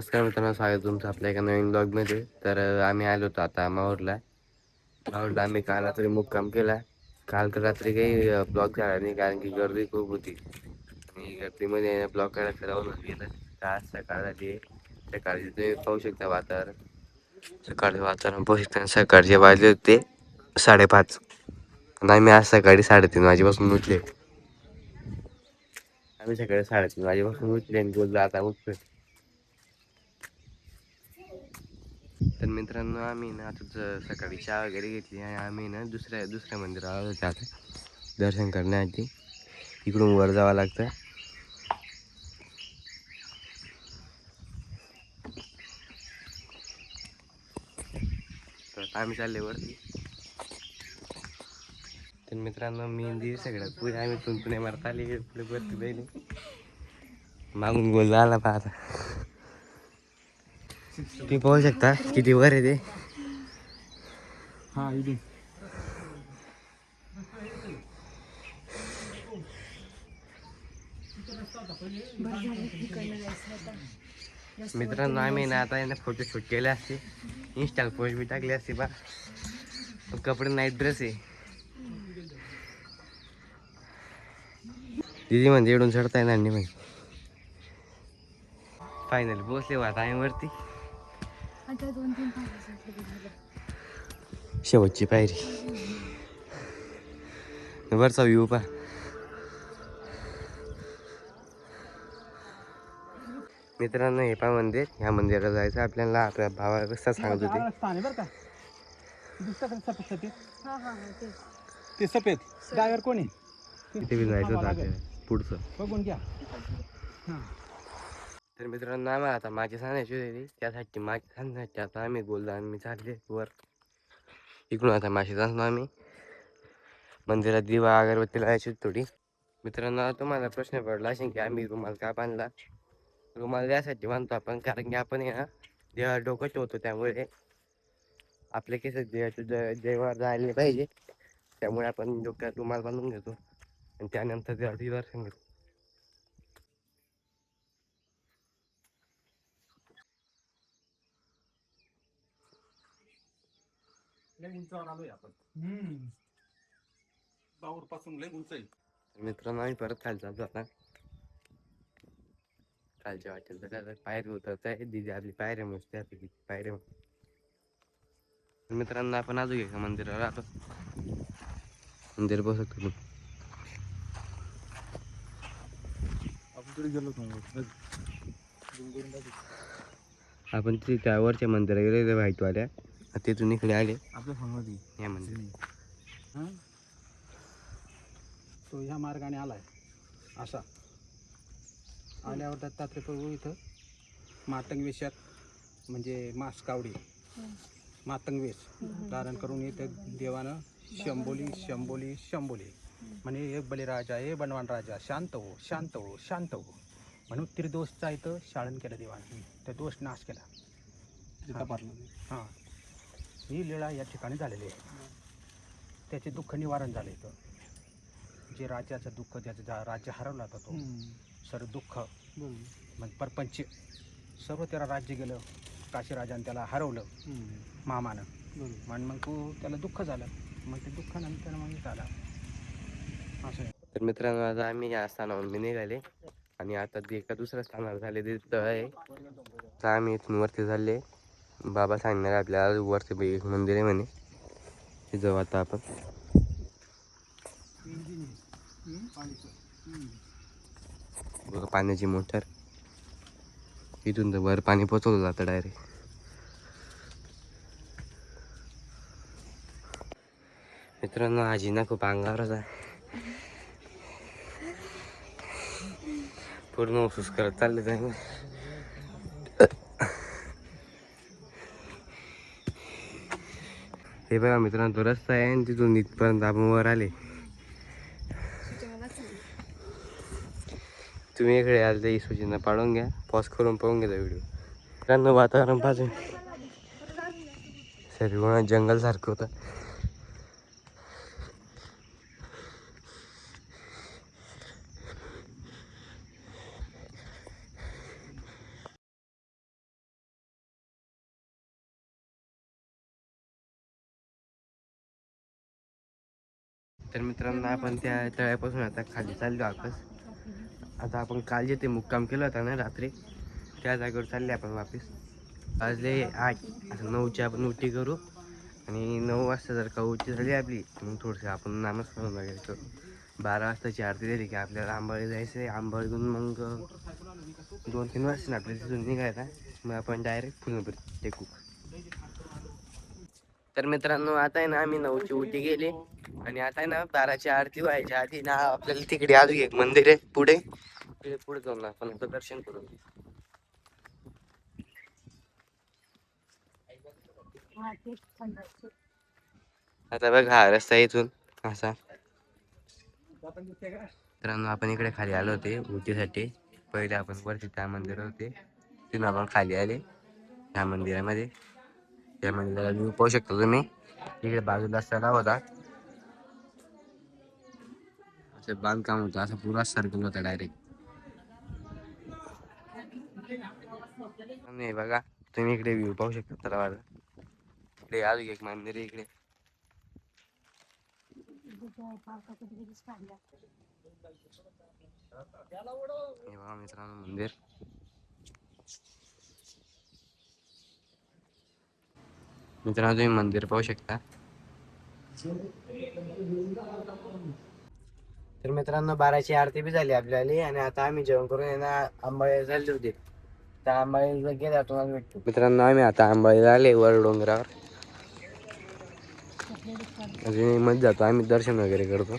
नमस्कार मित्रांनो, स्वागत तुमचं आपल्या एका नवीन ब्लॉगमध्ये. तर आम्ही आलो होतो आता माहूरला. आम्ही काल रात्री मुक्काम केला. काल तर रात्री काही ब्लॉग झाला नाही, कारण की गर्दी खूप होती आणि गर्दीमध्ये ब्लॉग करायचं राहून गेलं. तर आज सकाळ झाली आहे. सकाळी तुम्ही पाहू शकता वातावरण. सकाळचं वातावरण पाहू शकता. सकाळचे वाजले होते 5:30 आणि आम्ही आज सकाळी 3:30 वाजेपासून उठले. आम्ही सकाळी 3:30 वाजेपासून उठले आणि बोललो आता उठतोय. तर मित्रांनो, आम्ही ना आता सकाळी चहा वगैरे घेतली आणि आम्ही ना दुसऱ्या मंदिराला आलो होतो आता दर्शन करण्यासाठी. इकडून वर जावं लागतं. तर आम्ही चालले वरती. तर मित्रांनो, मेहंदी सगळ्यात पुढे आम्ही तुंतुणे मारत आली. पुढे वरती जाईल मागून गोल आला पाहता. तुम्ही पाहू शकता किती वर आहे ते. हा इथे मित्रांनो, आम्ही ना आता यांना फोटो शूट केले असते, इंस्टाला पोस्ट बी टाकली असते बा. कपडे नाईट ड्रेस आहे. दिदी म्हणजे एवढून चढता येणार नाही म्हणजे. फायनली पोचले वाट आम्ही वरती. शेवटची पायरी. वरचा व्ह्यू पा. मित्रांनो, हे पा मंदिर. ह्या मंदिराला जायचं आपल्याला. आपल्या भावा रस्ता सांगत होते. बरं का ते सफेद ड्रायव्हर कोणी तिथे बी जायचं होतं आपल्याला पुढचं. बघून घ्या. तर मित्रांनो, आम्हाला आता माझी सांगायची होती, त्यासाठी माझी सांगण्याची आता आम्ही बोललो आणि मी चालले वर. इकडून आता माशी जाणलो आम्ही. मंदिरात दिवा अगरबत्ती लावायची थोडी. मित्रांनो, तुम्हाला प्रश्न पडला असेल की आम्ही रुमाल का बांधला. रुमाल यासाठी बांधतो आपण, कारण की आपण आहे ना देवाला डोकं ठेवतो, त्यामुळे आपले केस देवावर जायला नाही पाहिजे. त्यामुळे आपण डोक्यात रुमाल बांधून घेतो आणि त्यानंतर देवाची दर्शन घेतो. लय उंचावर आलोय आपण. बाऊर पासून लय उंच आहे. मित्रांनो, आम्ही परत खाली जातो आता. खालच्या वाटेल तर पायरी उतरत आहे. दिदी आपली पायऱ्या मस्त आहे, पायऱ्या. मित्रांनो, आपण अजून एका मंदिरावर राहतो. मंदिर बघू शकतो. आपण त्या वरच्या मंदिरा गेले व्हाईटवाल्या, तिथून इकडे आले आपल्या फोनमध्ये या मंदिर. तो ह्या मार्गाने आलाय असा. आल्यावर दत्तात्रय प्रभू इथं मातंग वेशात म्हणजे मास कावडी मातंग वेश धारण करून इथं देवानं शंभोली शंभोली शंभोली म्हणे एक बलिराजा हे बनवान राजा शांत हो शांत हो शांत हो म्हणून त्रिदोषचा इथं शाळन केलं देवानं. त्या दोष नाश केला. हां, ही लीळा या ठिकाणी झालेली आहे. त्याचे दुःख निवारण झालं इथं. जे राज्याचं दुःख, ज्याचं राज्य हरवला होता तो सर्व दुःख म्हणजे परपंच सर्व त्याला राज्य गेलं. काशीराजाने त्याला हरवलं मामानं. म्हणून मग तू त्याला दुःख झालं. मग ते दुःखानंतर मग झाला असं. तर मित्रांनो, आता आम्ही या स्थानावरून मी निघाले आणि आता ते एका दुसऱ्या स्थानावर झाले ते तळ आहे. तर आम्ही इथून वरती झाले. बाबा सांगणार आपल्याला वरती एक मंदिर आहे म्हणे, ते जाऊ आता आपण. बघा पाण्याची मोटर. इथून तर वर पाणी पोचवलं जातं डायरेक्ट. मित्रांनो, आजी ना खूप अंगावरच आहे. पूर्ण महसूस करत चालले जाईल. हे बघा मित्रांनो, तो रस्ता आहे आणि तिथून इथपर्यंत आपण वर आले. तुम्ही इकडे आले तर ही सूचना पाळून घ्या. पॉज करून पाहून घ्या व्हिडिओ. मित्रांनो, वातावरण पाहून सर्व जंगल सारखं होतं. तर मित्रांनो आपण त्या तळ्यापासून आता खाली चाललो वापस. आता आपण काल जे ते मुक्काम केलं होता ना रात्री, त्या जागेवर चालले आपण वापस. वाजले 8. आता 9ची आपण उटी करू आणि 9 वाजता जर का उटी झाली आपली मग थोडंसं आपण नामस्मरण वगैरे करू. 12 वाजताची आरती झाली की आपल्याला आंबाळी जायचं आहे. आंबाळीतून मग 2-3 वाजता आपल्याला तिथून निघायला. मग आपण डायरेक्ट फुलंब्री टेकू. तर मित्रांनो आता आहे ना आम्ही 9ची उटी गेली आणि आता आहे ना 12ची आरती व्हायच्या आधी ना आपल्याला तिकडे अजून एक मंदिर आहे पुढे. पुढे जाऊन आपण आता दर्शन करू. आता बघ हा रस्ता इथून असा. मित्रांनो आपण इकडे खाली आलो होते उटीसाठी. पहिले आपण वरती त्या मंदिर होते तिथून आपण खाली आले त्या मंदिरामध्ये. त्या मंदिराला व्ह्यू पाहू शकता तुम्ही. इकडे बाजूला सराव होता, असं बांधकाम होतं, असं पुरा सर्कल होता डायरेक्ट. नाही बघा तुम्ही इकडे व्ह्यू पाहू शकता तलावाला. इकडे अजून एक मंदिर आहे इकडे. हे बघा मित्रांनो मंदिर. मित्रांनो तुम्ही मंदिर पाहू शकता. तर मित्रांनो 12ची आरती बी झाली आपल्याला आणि आता आम्ही जेवण करून येणार आंबाळीला चालले होते. त्या आंबाळीला गेला तुम्हाला भेटतो. मित्रांनो आम्ही आता आंबाळीला आले वर डोंगरावर. अजून मध्ये जातो आम्ही दर्शन वगैरे करतो.